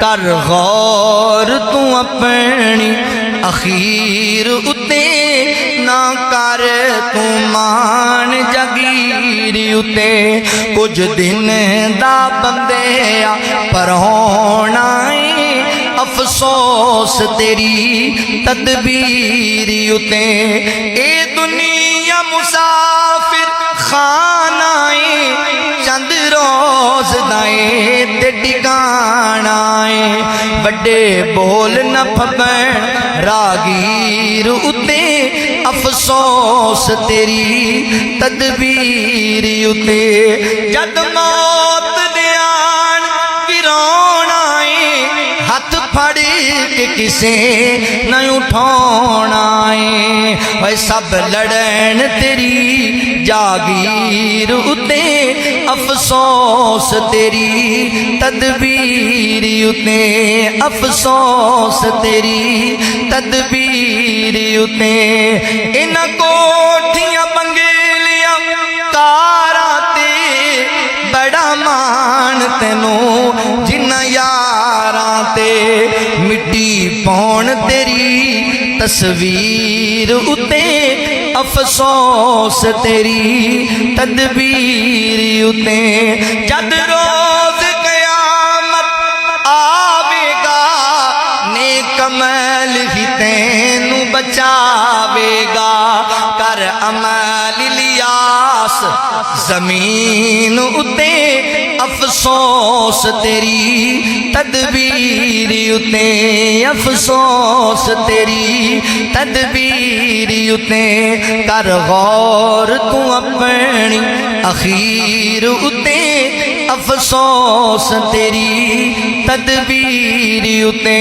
कर गौर तू अपनी अखीर उते ना कर तू मान जगीर उते। कुछ दिन दा बंदे पर होना अफसोस तेरी तदबीर उते। ए दुनिया मुसाफिर खानाए चंद रोज दाए ते ठिकानाए। बड़े बोल न फबैन रागीर उते अफसोस तेरी तदबीर उते। जद मौत दे आन फिरौना हाथ फड़ के किसे न उठाना है। सब लड़न तेरी जागीर उते अफसोस तेरी तदबीर उते। अफसोस तेरी तदबीर उते। इन कोठियां बंगेलियां कारां ते बड़ा मान तेनू जिन्ना यारां ते। मिट्टी पौन तेरी तस्वीर उते अफसोस तेरी तदबीर उते। जद रोज कयामत आवेगा नेक अमल ही तैनू बचावेगा। कर अमल लियास जमीन उते अफसोस तेरी तदबीर उते। अफसोस तेरी तदबीर उते। कर गौर तू अपनी अखीर उते अफसोस तेरी तदबीर उते।